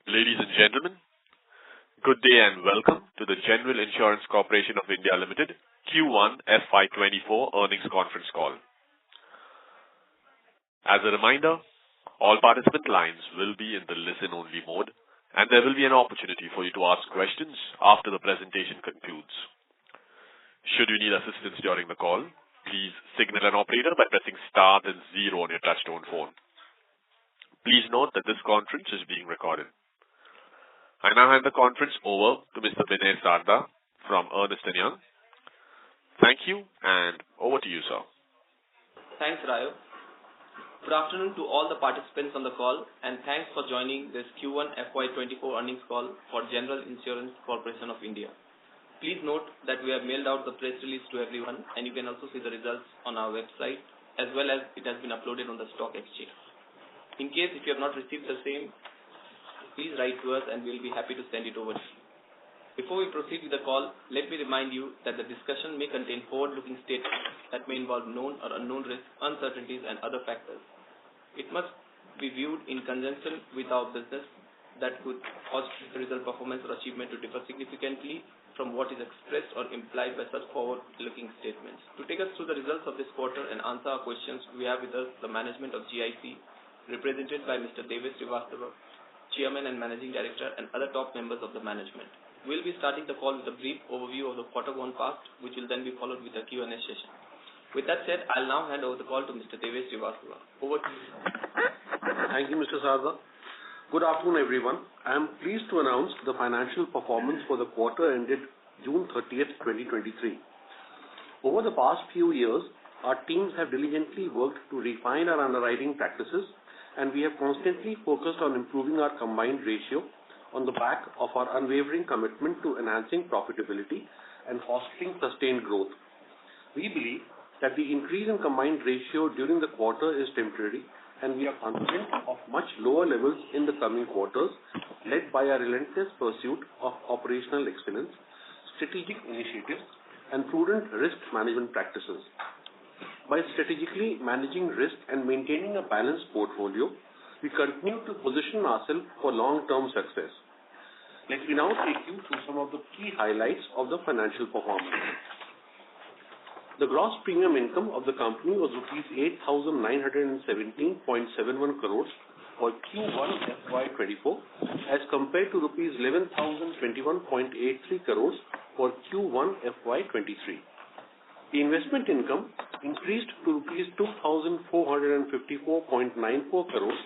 Ladies and gentlemen, good day and welcome to the General Insurance Corporation of India Limited Q1 FY24 earnings conference call. As a reminder, all participant lines will be in the listen-only mode, and there will be an opportunity for you to ask questions after the presentation concludes. Should you need assistance during the call, please signal an operator by pressing star then 0 on your touchtone phone. Please note that this conference is being recorded. I now hand the conference over to Mr. Vinay Sarda from Ernst & Young. Thank you, and over to you, sir. Thanks, Rayo. Good afternoon to all the participants on the call, and thanks for joining this Q1 FY24 earnings call for General Insurance Corporation of India. Please note that we have mailed out the press release to everyone, and you can also see the results on our website, as well as it has been uploaded on the stock exchange. In case if you have not received the same, please write to us and we will be happy to send it over to you. Before we proceed with the call, let me remind you that the discussion may contain forward-looking statements that may involve known or unknown risks, uncertainties and other factors. It must be viewed in conjunction with our business that could cause result, performance or achievement to differ significantly from what is expressed or implied by such forward-looking statements. To take us through the results of this quarter and answer our questions, we have with us the management of GIC, represented by Mr. Devesh Srivastava, Chairman and Managing Director, and other top members of the management. We'll be starting the call with a brief overview of the quarter gone past, which will then be followed with a Q&A session. With that said, I'll now hand over the call to Mr. Devesh Srivastava. Over to you, sir. Thank you, Mr. Sarda. Good afternoon, everyone. I am pleased to announce the financial performance for the quarter ended June 30th, 2023. Over the past few years, our teams have diligently worked to refine our underwriting practices, and we have constantly focused on improving our combined ratio on the back of our unwavering commitment to enhancing profitability and fostering sustained growth. We believe that the increase in combined ratio during the quarter is temporary, and we are confident of much lower levels in the coming quarters, led by our relentless pursuit of operational excellence, strategic initiatives, and prudent risk management practices. By strategically managing risk and maintaining a balanced portfolio, we continue to position ourselves for long-term success. Let me now take you through some of the key highlights of the financial performance. The gross premium income of the company was rupees 8,917.71 crores for Q1 FY24 as compared to rupees 11,021.83 crores for Q1 FY23. The investment income increased to rupees 2,454.94 crores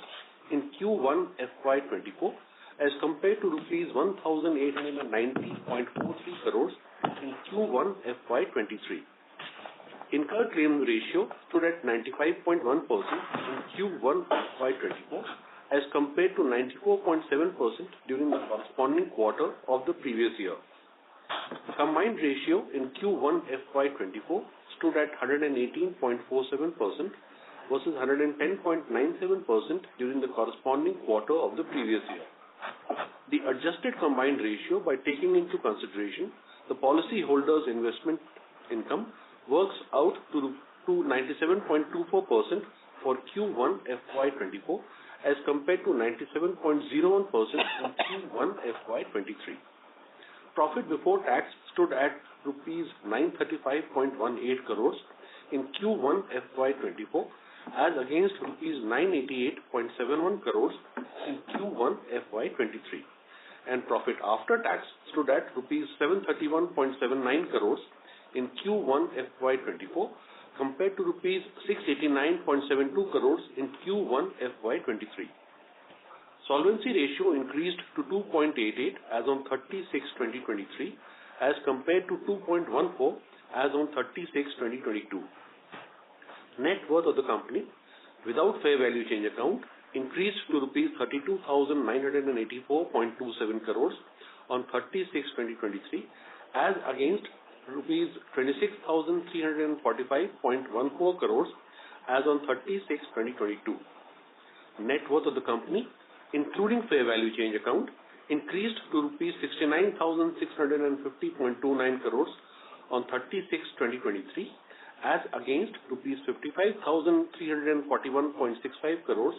in Q1 FY24 as compared to rupees 1,890.43 crores in Q1 FY23. Incurred claim ratio stood at 95.1% in Q1 FY24 as compared to 94.7% during the corresponding quarter of the previous year. Combined ratio in Q1 FY24 stood at 118.47% versus 110.97% during the corresponding quarter of the previous year. The adjusted combined ratio, by taking into consideration the policyholder's investment income, works out to 97.24% for Q1 FY24 as compared to 97.01% in Q1 FY23. Profit before tax stood at rupees 935.18 crores in Q1 FY24 as against rupees 988.71 crores in Q1 FY23, and profit after tax stood at rupees 731.79 crores in Q1 FY24 compared to rupees 689.72 crores in Q1 FY23. Solvency ratio increased to 2.88 as on 30/6/2023 as compared to 2.14 as on 30/6/2022. Net worth of the company without fair value change account increased to rupees 32,984.27 crores on 30/6/2023 as against rupees 26,345.14 crores as on 30/6/2022. Net worth of the company, including fair value change account, increased to rupees 69,650.29 crores on 30/6/2023 as against rupees 55,341.65 crores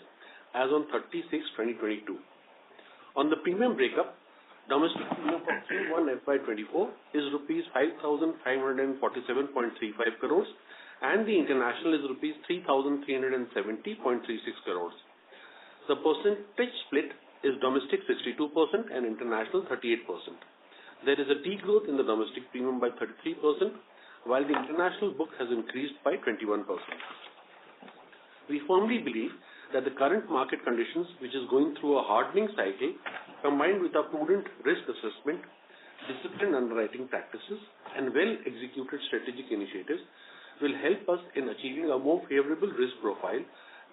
as on 30/6/2022. On the premium breakup, domestic premium for Q1 FY24 is rupees 5,547.35 crores and the international is rupees 3,370.36 crores. The percentage split is domestic 62% and international 38%. There is a degrowth in the domestic premium by 33%, while the international book has increased by 21%. We firmly believe that the current market conditions, which is going through a hardening cycle, combined with a prudent risk assessment, disciplined underwriting practices, and well-executed strategic initiatives, will help us in achieving a more favorable risk profile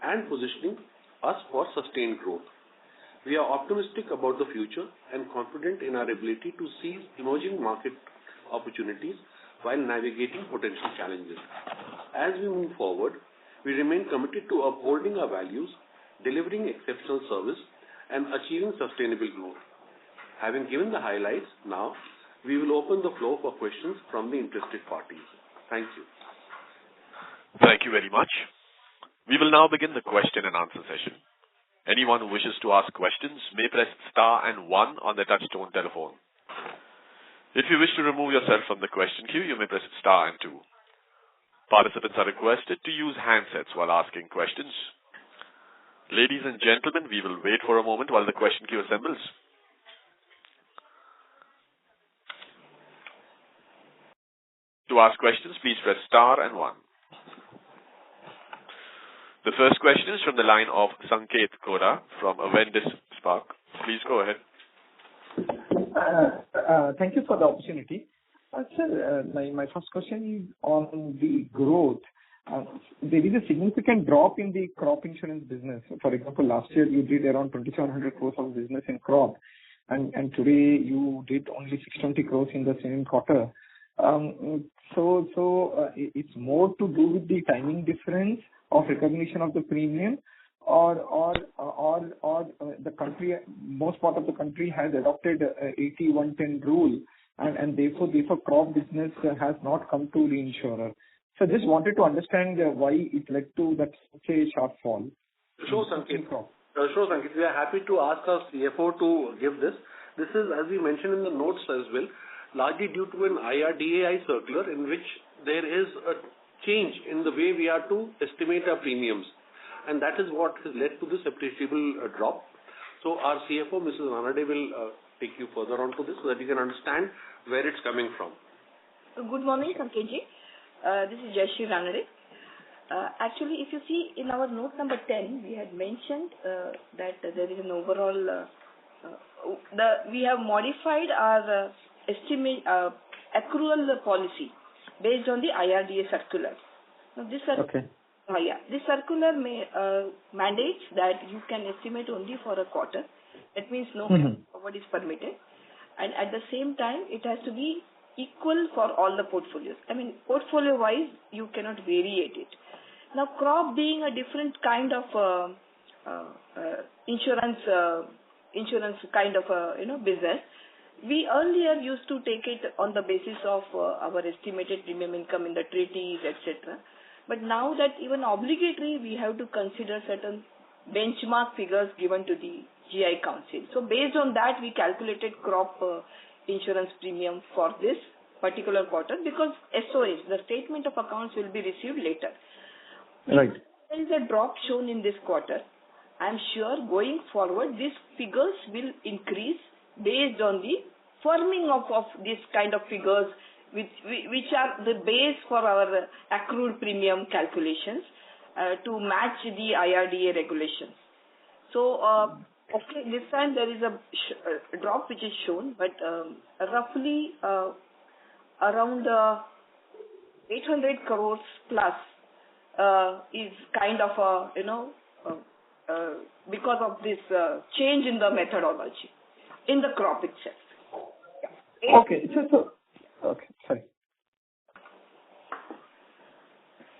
and positioning us for sustained growth. We are optimistic about the future and confident in our ability to seize emerging market opportunities while navigating potential challenges. As we move forward, we remain committed to upholding our values, delivering exceptional service, and achieving sustainable growth. Having given the highlights, now we will open the floor for questions from the interested parties. Thank you. Thank you very much. We will now begin the question and answer session. Anyone who wishes to ask questions may press star and 1 on their touchtone telephone. If you wish to remove yourself from the question queue, you may press star and 2. Participants are requested to use handsets while asking questions. Ladies and gentlemen, we will wait for a moment while the question queue assembles. To ask questions, please press star and 1. The first question is from the line of Sanket Koda from Avendus Spark. Please go ahead. Thank you for the opportunity. Sir, my first question is on the growth. There is a significant drop in the crop insurance business. For example, last year you did around 2,700 crores of business in crop, and today you did only 620 crores in the same quarter. So it's more to do with the timing difference of recognition of the premium, or the country, most part of the country has adopted 80-110 rule, and therefore crop business has not come to the insurer. So just wanted to understand why it led to that such a shortfall. Sure, Sanket. We are happy to ask our CFO to give this. This is, as we mentioned in the notes as well, largely due to an IRDAI circular in which there is a change in the way we are to estimate our premiums, and that is what has led to this appreciable drop. So our CFO, Mrs. Ranade, will take you further on to this so that you can understand where it's coming from. Good morning, Sanketji. This is Jayashree Ranade. Actually, if you see in our note number 10, we had mentioned that there is an overall, we have modified our estimate accrual policy based on the IRDA circular. Now, this circular mandates that you can estimate only for a quarter. That means no forward is permitted, and at the same time, it has to be equal for all the portfolios. I mean, portfolio-wise, you cannot variate it. Now, crop being a different kind of insurance kind of business, we earlier used to take it on the basis of our estimated premium income in the treaties, etc. But now that even obligatory, we have to consider certain benchmark figures given to the GI Council. So based on that, we calculated crop insurance premium for this particular quarter, because SOAs, the statement of accounts, will be received later. Right. There is a drop shown in this quarter. I am sure going forward, these figures will increase based on the firming of this kind of figures, which are the base for our accrued premium calculations to match the IRDA regulations. So, okay, this time there is a drop which is shown, but roughly around 800 crores plus is kind of because of this change in the methodology in the crop itself. Yeah. Okay, okay, sorry.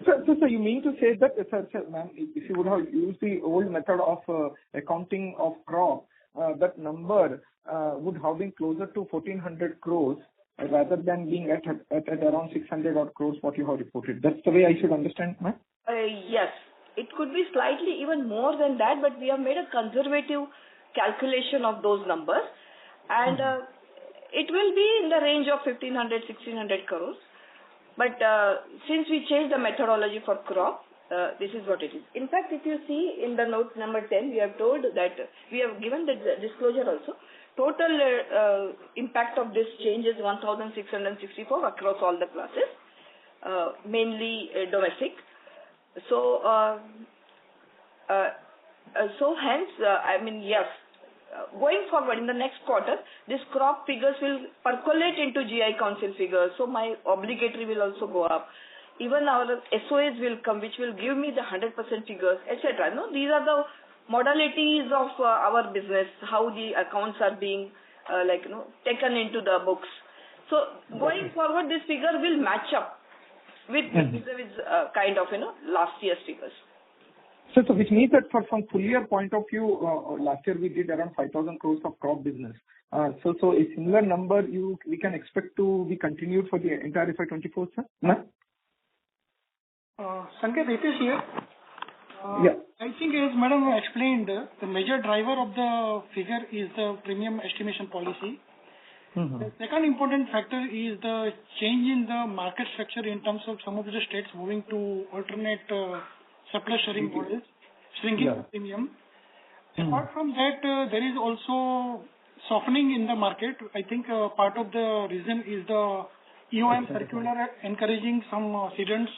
So you mean to say that, sir, ma'am, if you would have used the old method of accounting of crop, that number would have been closer to 1,400 crores rather than being at around 600 odd crores what you have reported. That's the way I should understand, ma'am? Yes. It could be slightly even more than that, but we have made a conservative calculation of those numbers, and it will be in the range of 1,500-1,600 crores. But since we changed the methodology for crop, this is what it is. In fact, if you see in the note number 10, we have told that we have given the disclosure also. Total impact of this change is 1,664 across all the classes, mainly domestic. So hence, yes, going forward in the next quarter, this crop figures will percolate into GI Council figures. So my obligatory will also go up. Even our SOAs will come, which will give me the 100% figures, etc. No, these are the modalities of our business, how the accounts are being taken into the books. So going forward, this figure will match up with kind of last year's figures. So which means that from full year point of view, last year we did around 5,000 crores of crop business. So a similar number we can expect to be continued for the entire FY24, sir? No? Sanket, it is here. Yeah. I think as Madam explained, the major driver of the figure is the premium estimation policy. The second important factor is the change in the market structure in terms of some of the states moving to alternate surplus sharing models, shrinking the premium. Apart from that, there is also softening in the market. I think part of the reason is the EOM circular encouraging some cedants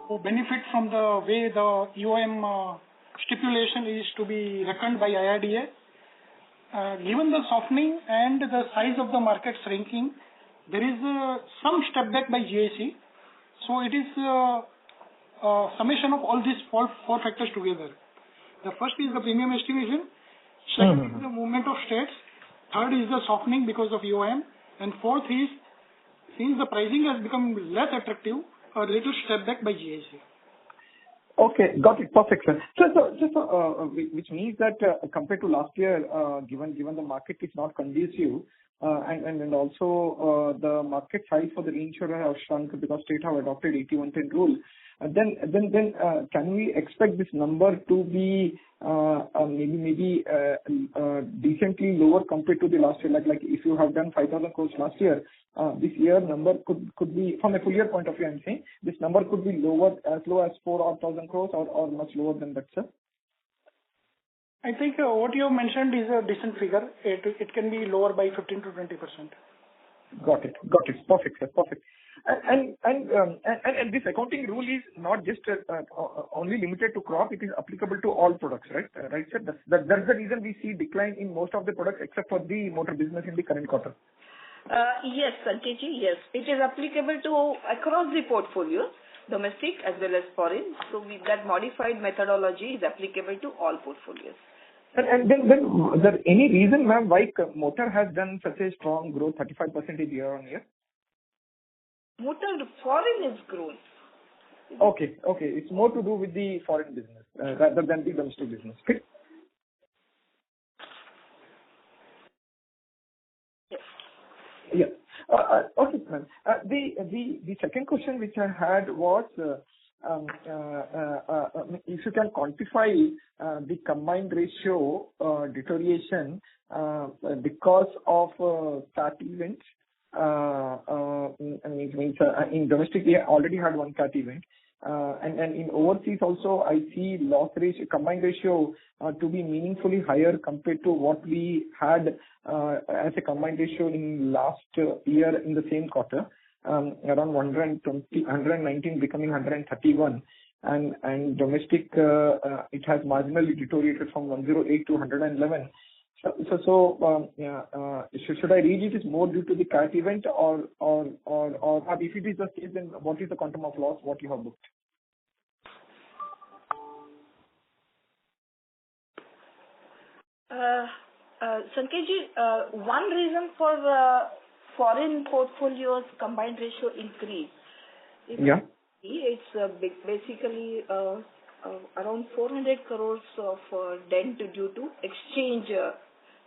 who benefit from the way the EOM stipulation is to be reckoned by IRDA. Given the softening and the size of the market shrinking, there is some step back by GIC. So it is summation of all these four factors together. The first is the premium estimation, second is the movement of states, third is the softening because of EOM, and fourth is, since the pricing has become less attractive, a little step back by GIC. Okay, got it. Perfect, sir. So which means that compared to last year, given the market is not conducive, and also the market size for the reinsurer has shrunk because state have adopted 8110 rule. Then can we expect this number to be maybe decently lower compared to the last year? Like if you have done 5,000 crores last year, this year number could be, from a full year point of view, I'm saying this number could be lower, as low as 4,000 crores or much lower than that, sir. I think what you have mentioned is a decent figure. It can be lower by 15 to 20%. Got it. Perfect, sir. Perfect. And this accounting rule is not just only limited to crop; it is applicable to all products, right? Right, sir. That's the reason we see decline in most of the products except for the motor business in the current quarter. Yes, Sankeji. Yes, it is applicable to across the portfolio, domestic as well as foreign. So that modified methodology is applicable to all portfolios. And then is there any reason, ma'am, why motor has done such a strong growth, 35% year on year? Motor foreign is grown. Okay. It's more to do with the foreign business rather than the domestic business. Okay. Yes. Yeah. Okay, ma'am. The second question which I had was if you can quantify the combined ratio deterioration because of CAT events. In domestic we already had one CAT event, and in overseas also I see loss ratio, combined ratio to be meaningfully higher compared to what we had as a combined ratio in last year in the same quarter, around 119 becoming 131, and domestic it has marginally deteriorated from 108 to 111. So should I read it as more due to the CAT event or if it is the case, then what is the quantum of loss what you have booked? Sankeji, one reason for the foreign portfolio's combined ratio increase. It's basically around 400 crores of dent due to exchange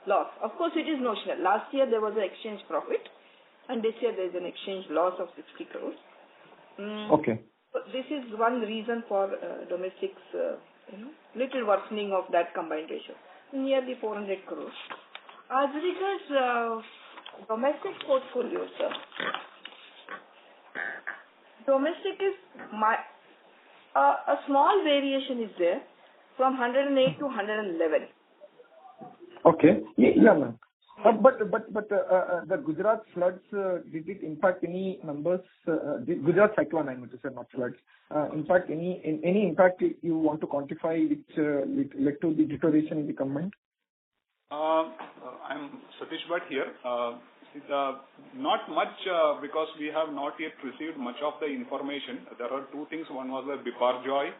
loss. Of course, it is notional. Last year there was an exchange profit, and this year there is an exchange loss of 60 crores. Okay. So this is one reason for domestic's little worsening of that combined ratio. nearly 400 crores. As regards domestic portfolio, sir, domestic is a small variation is there from 108 to 111. Okay. Yeah, ma'am. But the Gujarat floods, did it impact any numbers? The Gujarat cyclone, I meant to say, not floods. In fact, any impact you want to quantify which led to the deterioration in the combined? I'm Satish Bhatt here. Not much because we have not yet received much of the information. There are two things. One was the Biparjoy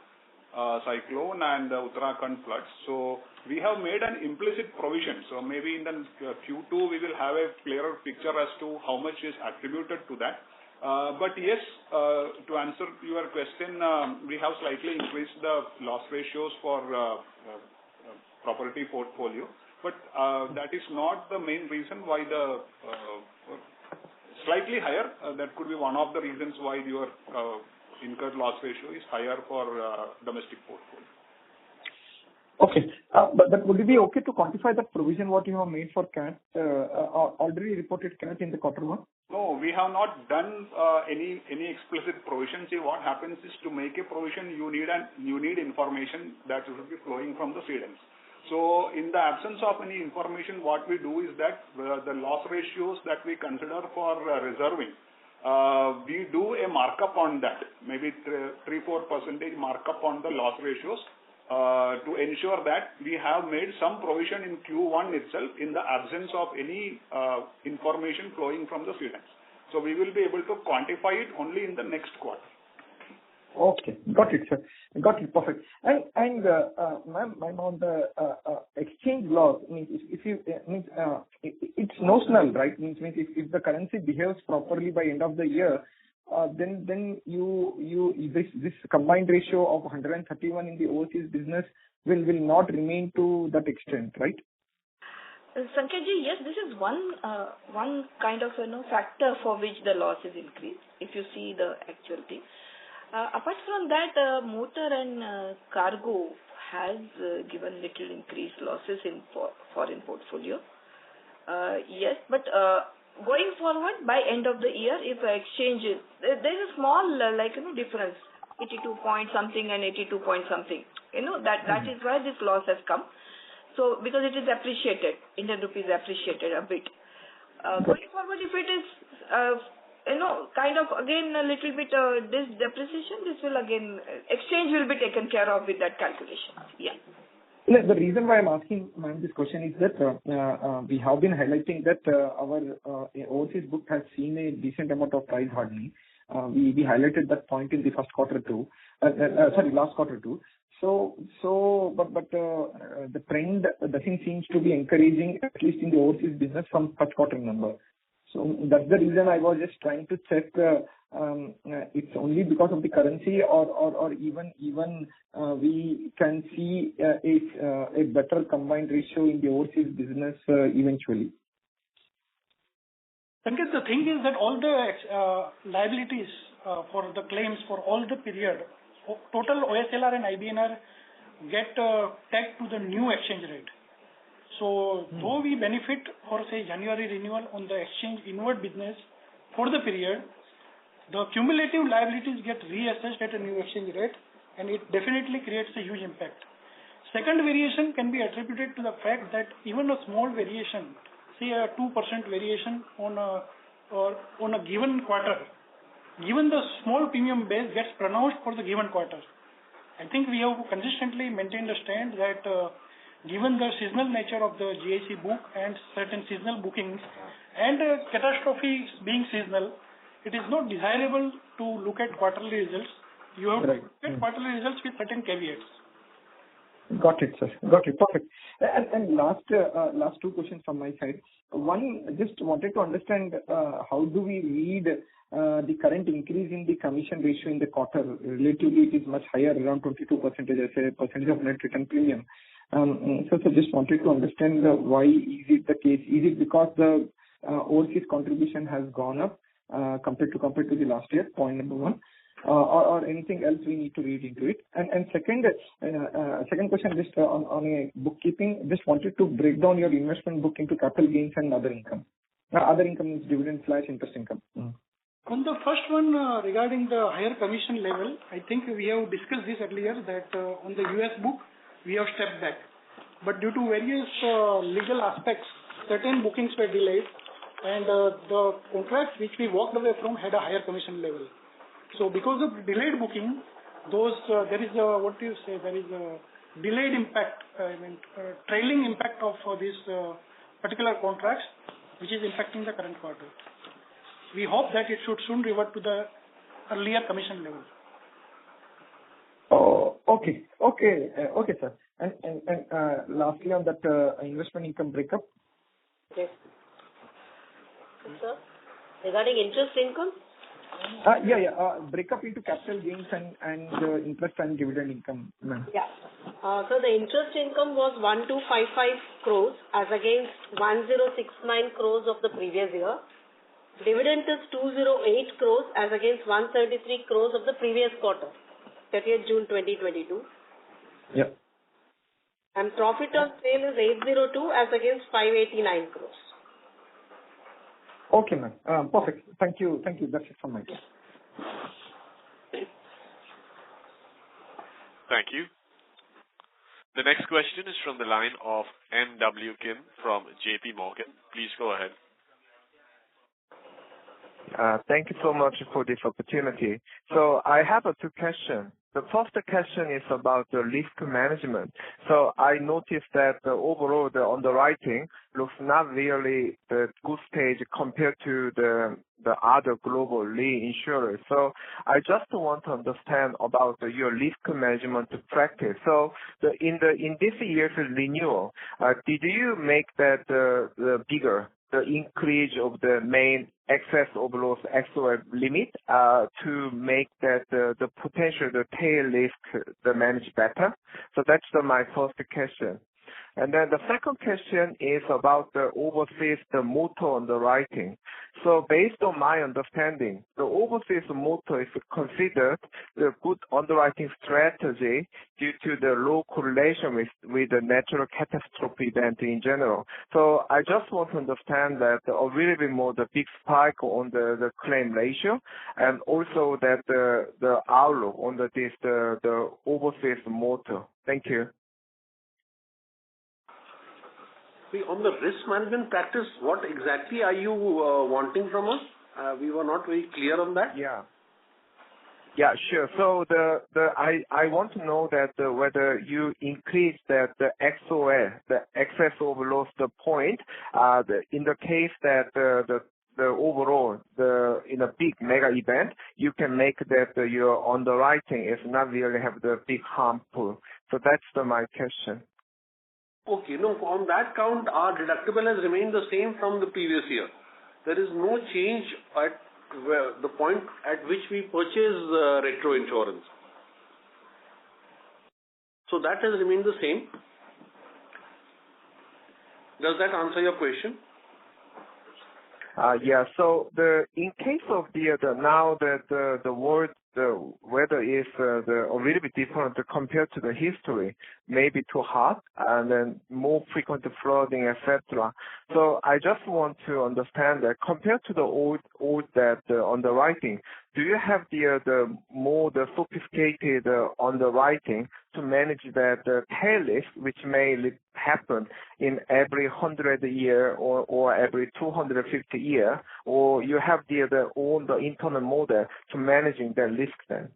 cyclone and the Uttarakhand floods. So we have made an implicit provision. So maybe in the Q2 we will have a clearer picture as to how much is attributed to that. But yes, to answer your question, we have slightly increased the loss ratios for property portfolio. But that is not the main reason why the slightly higher. That could be one of the reasons why your incurred loss ratio is higher for domestic portfolio. Okay. But would it be okay to quantify the provision what you have made for CAT, already reported CAT in the quarter one? No, we have not done any explicit provision. See, what happens is to make a provision, you need information that will be flowing from the cedents. So in the absence of any information, what we do is that the loss ratios that we consider for reserving, we do a markup on that, maybe 3-4% markup on the loss ratios to ensure that we have made some provision in Q1 itself in the absence of any information flowing from the cedents. So we will be able to quantify it only in the next quarter. Okay, got it, sir. Got it, perfect. And ma'am, on the exchange loss, means it's notional, right? Means if the currency behaves properly by end of the year, then this combined ratio of 131 in the overseas business will not remain to that extent, right? Sanketji, yes, this is one kind of factor for which the loss is increased. If you see the actual thing. Apart from that, motor and cargo has given little increased losses in foreign portfolio. Yes, but going forward, by end of the year, if exchange is, there is a small difference, 82 point something and 82 point something. That is why this loss has come. So because it is appreciated, Indian rupee is appreciated a bit. Going forward, if it is kind of again a little bit this depreciation, this will again exchange will be taken care of with that calculation. Yeah. The reason why I'm asking, ma'am, this question is that we have been highlighting that our overseas book has seen a decent amount of price hardening. We highlighted that point in the last quarter too. But the trend doesn't seem to be encouraging, at least in the overseas business, from first quarter number. So that's the reason I was just trying to check it's only because of the currency or even we can see a better combined ratio in the overseas business eventually. Sanket, the thing is that all the liabilities for the claims for all the period, total OSLR and IBNR get tagged to the new exchange rate. So, though we benefit for, say, January renewal on the exchange inward business for the period, the cumulative liabilities get reassessed at a new exchange rate, and it definitely creates a huge impact. Second variation can be attributed to the fact that even a small variation, say a 2% variation on a given quarter, given the small premium base gets pronounced for the given quarter. I think we have consistently maintained a stand that given the seasonal nature of the GIC book and certain seasonal bookings and catastrophe being seasonal, it is not desirable to look at quarterly results. You have to look at quarterly results with certain caveats. Got it, sir. Got it. Perfect. And last two questions from my side. One, just wanted to understand how do we read the current increase in the commission ratio in the quarter? Relatively, it is much higher, around 22% as a percentage of net written premium. So just wanted to understand why is it the case? Is it because the overseas contribution has gone up compared to the last year? Point number one. or anything else we need to read into it? And second question, just on a bookkeeping, just wanted to break down your investment book into capital gains and other income. Other income is dividend/interest income. On the first one, regarding the higher commission level, I think we have discussed this earlier that on the US book, we have stepped back. But due to various legal aspects, certain bookings were delayed, and the contracts which we walked away from had a higher commission level. So because of delayed booking, there is a delayed impact, trailing impact of these particular contracts, which is impacting the current quarter. We hope that it should soon revert to the earlier commission level. Oh, okay, sir. And lastly on that investment income breakup. Okay. Sir, regarding interest income? Breakup into capital gains and interest and dividend income, ma'am. Yeah. So the interest income was 1255 crores as against 1069 crores of the previous year. Dividend is 208 crores as against 133 crores of the previous quarter, 30th June 2022. Yeah. And profit on sale is 802 as against 589 crores. Okay, ma'am. Perfect. Thank you. That's it from my side. Thank you. The next question is from the line of M.W. Kim from JP Morgan. Please go ahead. Thank you so much for this opportunity. So I have two questions. The first question is about the risk management. So I noticed that overall the underwriting looks not really the good stage compared to the other global reinsurers. So I just want to understand about your risk management practice. So in this year's renewal, did you make that the increase of the main excess of loss XOL limit to make that the potential the tail risk the manage better? So that's my first question. And then the second question is about the overseas motor underwriting. So based on my understanding, the overseas motor is considered the good underwriting strategy due to the low correlation with the natural catastrophe event in general. So I just want to understand that a little bit more the big spike on the claim ratio, and also that the outlook on the overseas motor. Thank you. On the risk management practice, what exactly are you wanting from us? We were not very clear on that. Yeah, sure. So I want to know that whether you increase the XOL, the excess of loss, the point, in the case that the overall in a big mega event, you can make that your underwriting is not really have the big harmful. So that's my question. Okay, no, on that count, our deductible has remained the same from the previous year. There is no change at the point at which we purchase retro insurance. So that has remained the same. Does that answer your question? Yeah. So in case of the world, the weather is a little bit different compared to the history, maybe too hot and then more frequent flooding, etc. So I just want to understand that compared to the old underwriting, do you have the more sophisticated underwriting to manage that tail risk, which may happen in every 100 year or every 250 year, or you have the internal model to managing that risk then?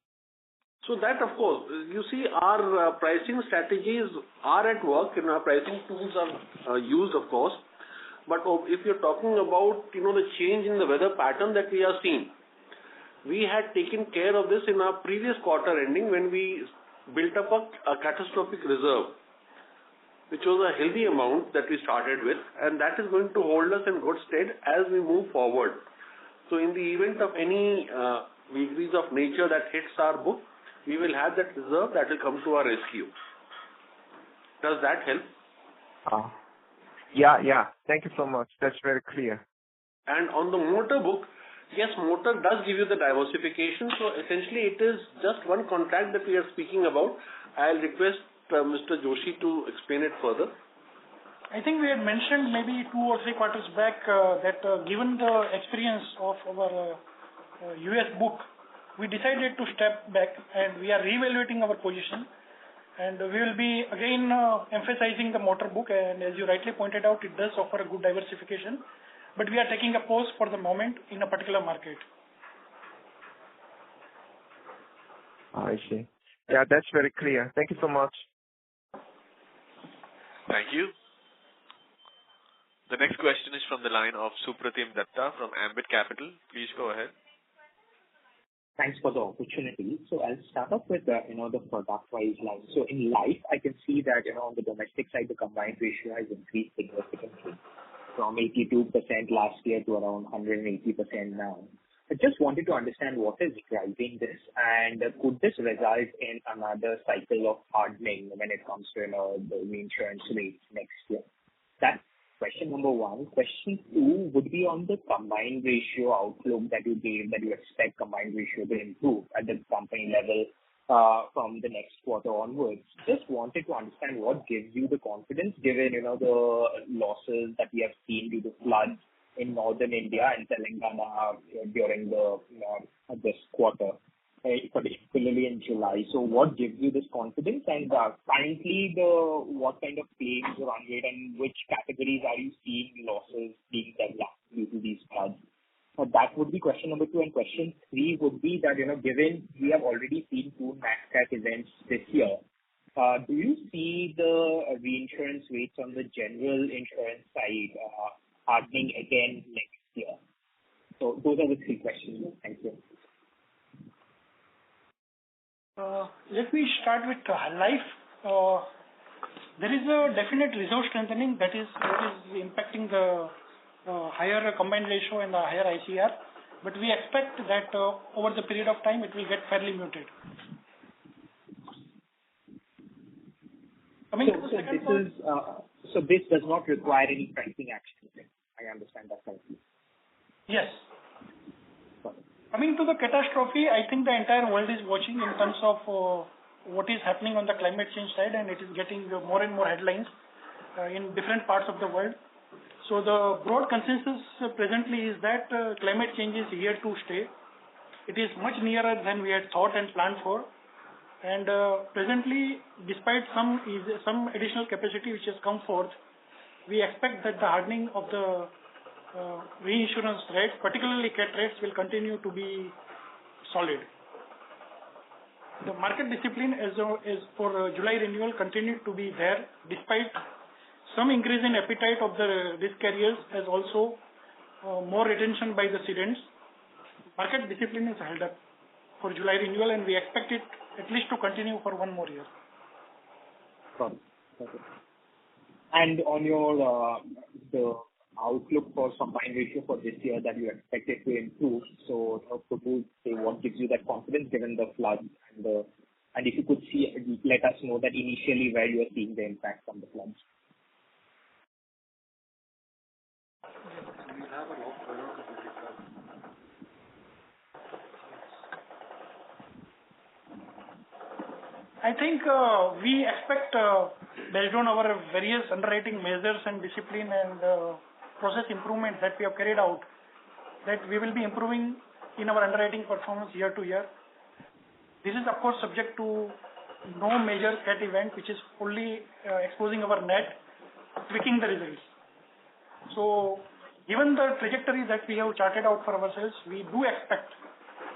So that, of course, you see, our pricing strategies are at work, and our pricing tools are used, of course. But if you're talking about, the change in the weather pattern that we are seeing, we had taken care of this in our previous quarter ending when we built up a catastrophic reserve, which was a healthy amount that we started with, and that is going to hold us in good stead as we move forward. So in the event of any vagaries of nature that hits our book, we will have that reserve that will come to our rescue. Does that help? Yeah. Thank you so much. That's very clear. And on the motor book, Yes, motor does give you the diversification. So essentially, it is just one contract that we are speaking about. I'll request Mr. Joshi to explain it further. I think we had mentioned maybe 2 or 3 quarters back that given the experience of our US book, we decided to step back and we are reevaluating our position, and we will be again emphasizing the motor book, and as you rightly pointed out, it does offer a good diversification, but we are taking a pause for the moment in a particular market. I see. Yeah, that's very clear. Thank you so much. Thank you. The next question is from the line of Supratim Datta from Ambit Capital. Please go ahead. Thanks for the opportunity. So I'll start off with, the product-wise line. So in life, I can see that, on the domestic side, the combined ratio has increased significantly from 82% last year to around 180% now. I just wanted to understand what is driving this, and could this result in another cycle of hardening when it comes to, the reinsurance rates next year? That's question number 1. Question 2 would be on the combined ratio outlook that you gave, that you expect combined ratio to improve at the company level from the next quarter onwards. Just wanted to understand what gives you the confidence, given, the losses that we have seen due to floods in northern India and Telangana during this quarter, particularly in July. So what gives you this confidence? And currently, what kind of claims run rate and which categories are you seeing losses being developed due to these floods? That would be question number 2. And question 3 would be that, given we have already seen 2 NatCat events this year, do you see the reinsurance rates on the general insurance side hardening again next year? So those are the 3 questions. Thank you. Let me start with life. There is a definite reserve strengthening that is impacting the higher combined ratio and the higher ICR, but we expect that over the period of time it will get fairly muted. Coming to the second point, so this does not require any pricing action. I understand that correctly. Yes. Coming to the catastrophe, I think the entire world is watching in terms of what is happening on the climate change side, and it is getting more and more headlines in different parts of the world. So the broad consensus presently is that climate change is here to stay. It is much nearer than we had thought and planned for. And presently, despite some additional capacity which has come forth, we expect that the hardening of the reinsurance rates, particularly cat rates, will continue to be solid. The market discipline as for July renewal continued to be there, despite some increase in appetite of the risk carriers, as also more retention by the cedents. Market discipline is held up for July renewal, and we expect it at least to continue for 1 more year. Okay. And on your the outlook for combined ratio for this year, that you expect it to improve, so could you say what gives you that confidence given the floods and if you could let us know that initially where you are seeing the impact from the floods? I think we expect, based on our various underwriting measures and discipline and process improvements that we have carried out, that we will be improving in our underwriting performance year to year. This is, of course, subject to no major cat event, which is fully exposing our net, tweaking the results. So, given the trajectory that we have charted out for ourselves, we do expect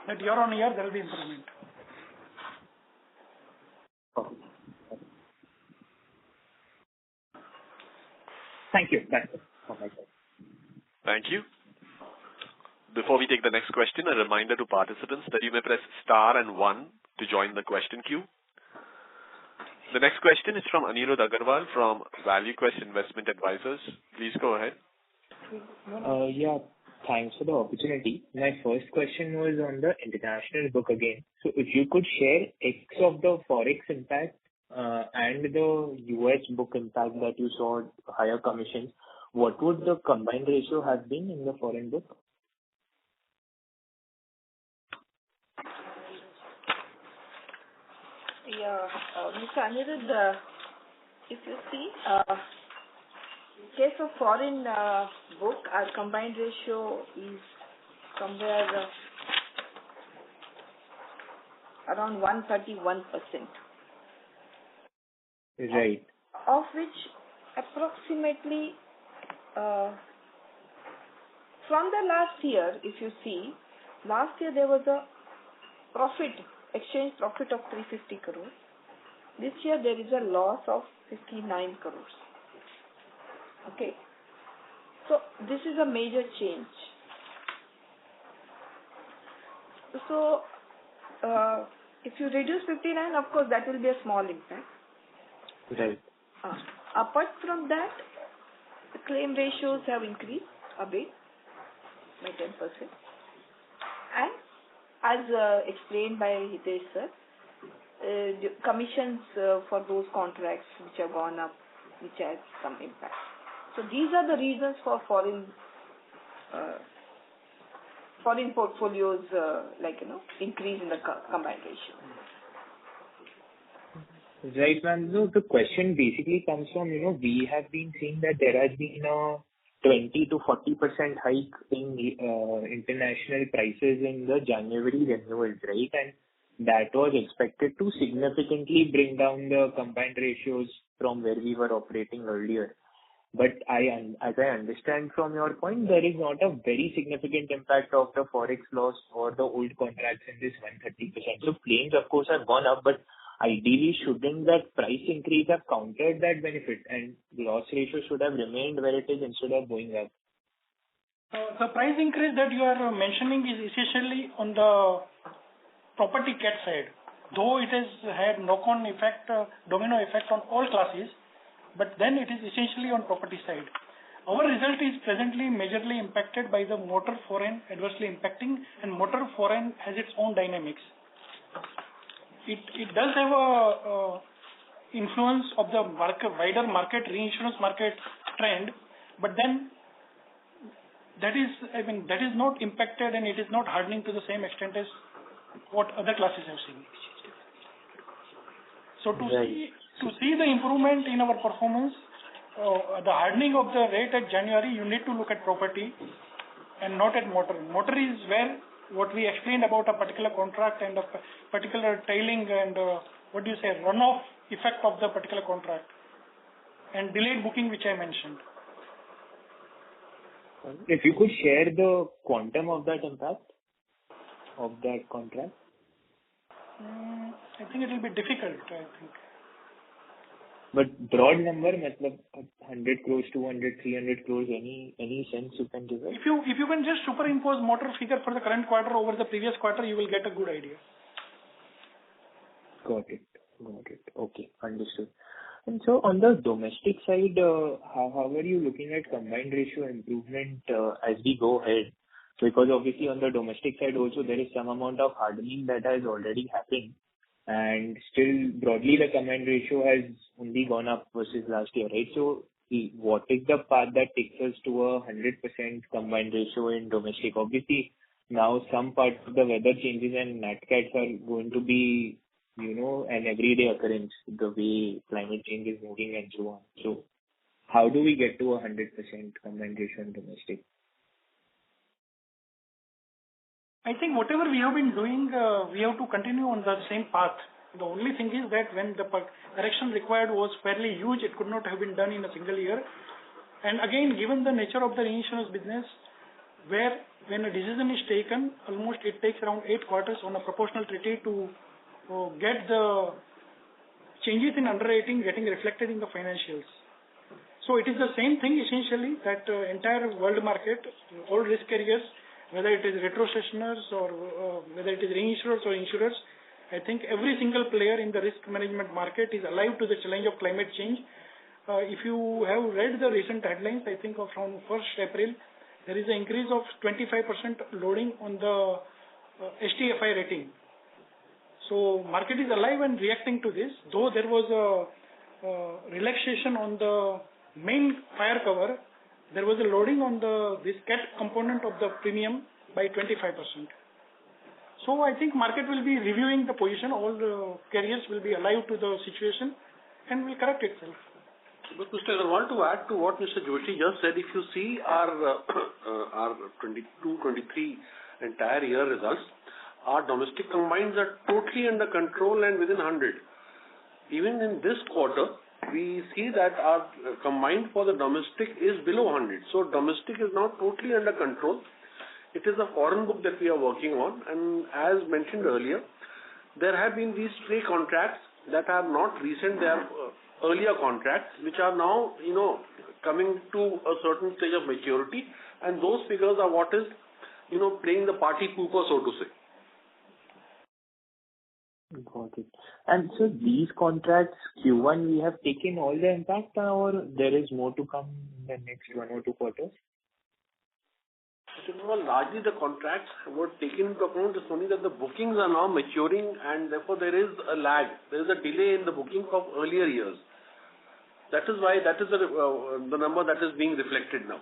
that year on year there will be improvement. Thank you. That's it from my side. Thank you. Before we take the next question, a reminder to participants that you may press star and 1 to join the question queue. The next question is from Anirudh Agarwal from ValueQuest Investment Advisors. Please go ahead. Yeah, thanks for the opportunity. My first question was on the international book again. So if you could share X of the Forex impact and the US book impact that you saw higher commissions, what would the combined ratio have been in the foreign book? Mr. Anirudh, if you see, in case of foreign book, our combined ratio is somewhere around 131%. Right. Of which approximately from the last year, if you see, last year there was a exchange profit of 350 crores. This year there is a loss of 59 crores. Okay. So this is a major change. So if you reduce 59, of course that will be a small impact. Right. Apart from that, the claim ratios have increased a bit by 10%. And as explained by Hitesh sir, the commissions for those contracts which have gone up, which has some impact. So these are the reasons for foreign portfolios, increase in the combined ratio. Right, ma'am. No, the question basically comes from, we have been seeing that there has been a 20 to 40% hike in international prices in the January renewals, right? And that was expected to significantly bring down the combined ratios from where we were operating earlier. But as I understand from your point, there is not a very significant impact of the forex loss or the old contracts in this 130%. So claims, of course, have gone up, but ideally, shouldn't that price increase have countered that benefit and loss ratio should have remained where it is instead of going up? The price increase that you are mentioning is essentially on the property cat side. Though it has had knock-on effect, domino effect on all classes, but then it is essentially on property side. Our result is presently majorly impacted by the motor foreign adversely impacting, and motor foreign has its own dynamics. It does have a influence of the wider market, reinsurance market trend, but then that is not impacted and it is not hardening to the same extent as what other classes have seen. So to see the improvement in our performance, the hardening of the rate at January, you need to look at property and not at motor. Motor is where what we explained about a particular contract and a particular tailing and runoff effect of the particular contract and delayed booking, which I mentioned. If you could share the quantum of that impact of that contract? I think it will be difficult, But broad number, 100 crores, 200, 300 crores, any sense you can give us? If you can just superimpose motor figure for the current quarter over the previous quarter, you will get a good idea. Got it. Okay, understood. And so on the domestic side, how are you looking at combined ratio improvement as we go ahead? Because obviously on the domestic side also there is some amount of hardening that has already happened. And still broadly the combined ratio has only gone up versus last year, right? So what is the path that takes us to a 100% combined ratio in domestic? Obviously now some parts of the weather changes and NatCats are going to be, an everyday occurrence, the way climate change is moving and so on. So how do we get to a 100% combined ratio in domestic? I think whatever we have been doing, we have to continue on the same path. The only thing is that when the correction required was fairly huge, it could not have been done in a single year. And again, given the nature of the reinsurance business, where when a decision is taken, almost it takes around 8 quarters on a proportional treaty to get the changes in underwriting getting reflected in the financials. So it is the same thing essentially that entire world market, all risk carriers, whether it is retrocessioners or whether it is reinsurers or insurers, I think every single player in the risk management market is alive to the challenge of climate change. If you have read the recent headlines, I think from 1st April, there is an increase of 25% loading on the STFI rating. So market is alive and reacting to this. Though there was a relaxation on the main fire cover, there was a loading on this cat component of the premium by 25%. So I think market will be reviewing the position. All the carriers will be alive to the situation and will correct itself. But Mr. Agarwal, to add to what Mr. Joshi just said, if you see our 22-23 entire year results, our domestic combines are totally under control and within 100. Even in this quarter, we see that our combined for the domestic is below 100. So domestic is now totally under control. It is a foreign book that we are working on, and as mentioned earlier, there have been these stray contracts that are not recent. They are earlier contracts which are now, coming to a certain stage of maturity, and those figures are what is, playing the party pooper, so to say. Got it. And so these contracts, Q1, we have taken all the impact, or there is more to come in the next 1 or 2 quarters? Largely the contracts were taken into account. It's only that the bookings are now maturing, and therefore there is a lag. There is a delay in the booking of earlier years. That is why that is the number that is being reflected now.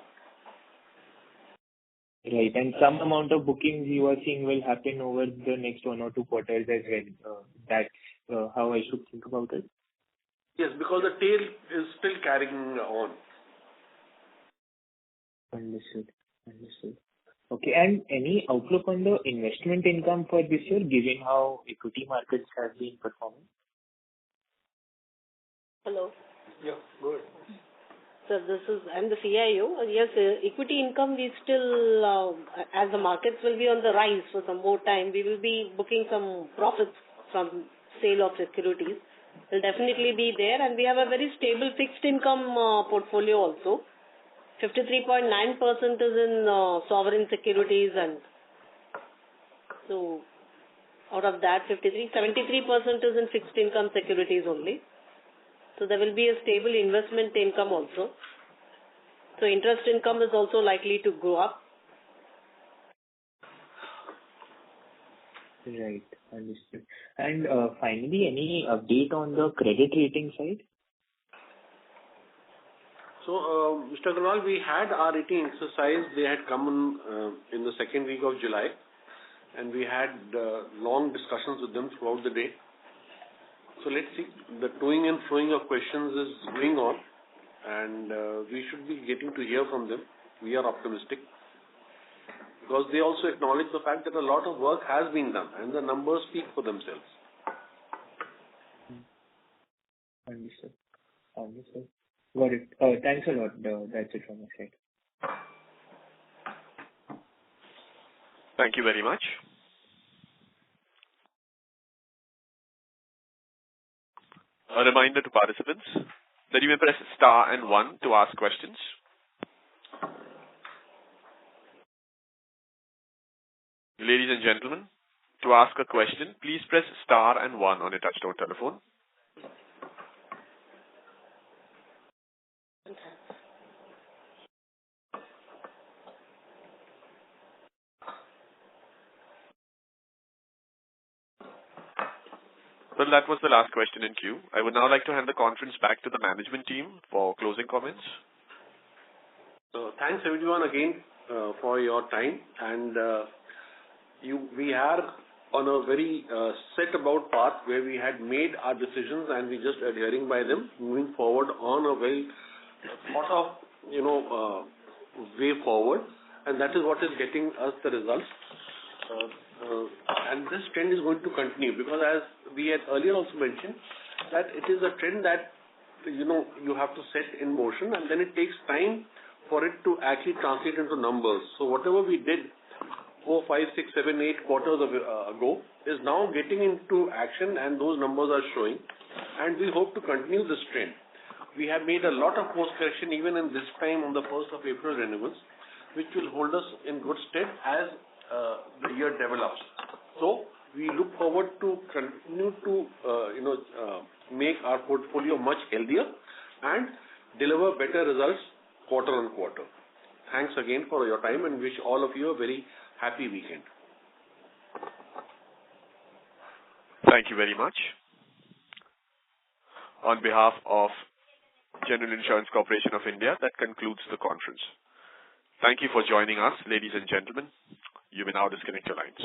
Right. And some amount of bookings you are seeing will happen over the next 1 or 2 quarters as well. That's how I should think about it? Yes, because the tail is still carrying on. Understood. Okay. And any outlook on the investment income for this year, given how equity markets have been performing? Hello. Yeah, go ahead. So I'm the CIO. Yes, equity income we still, as the markets will be on the rise for some more time, we will be booking some profits from sale of securities. Will definitely be there, and we have a very stable fixed income portfolio also. 53.9% is in sovereign securities, and so out of that 73% is in fixed income securities only. So there will be a stable investment income also. So interest income is also likely to go up. Right. Understood. And finally, any update on the credit rating side? So, Mr. Agarwal, we had our rating exercise. They had come in the second week of July, and we had long discussions with them throughout the day. So let's see. The toing and throwing of questions is going on, and we should be getting to hear from them. We are optimistic because they also acknowledge the fact that a lot of work has been done, and the numbers speak for themselves. Understood. Got it. Thanks a lot. That's it from my side. Thank you very much. A reminder to participants that you may press star and 1 to ask questions. Ladies and gentlemen, to ask a question, please press star and 1 on your touchtone telephone. Well, that was the last question in queue. I would now like to hand the conference back to the management team for closing comments. So thanks everyone again for your time, and we are on a very set about path where we had made our decisions and we just adhering by them, moving forward on a very thought of way forward, and that is what is getting us the results. And this trend is going to continue because, as we had earlier also mentioned, that it is a trend that you have to set in motion, and then it takes time for it to actually translate into numbers. So whatever we did 4, 5, 6, 7, 8 quarters ago is now getting into action, and those numbers are showing, and we hope to continue this trend. We have made a lot of course correction even in this time on the 1st of April renewals, which will hold us in good stead as the year develops. So we look forward to continue to make our portfolio much healthier and deliver better results quarter on quarter. Thanks again for your time, and wish all of you a very happy weekend. Thank you very much. On behalf of General Insurance Corporation of India, that concludes the conference. Thank you for joining us, ladies and gentlemen. You may now disconnect your lines.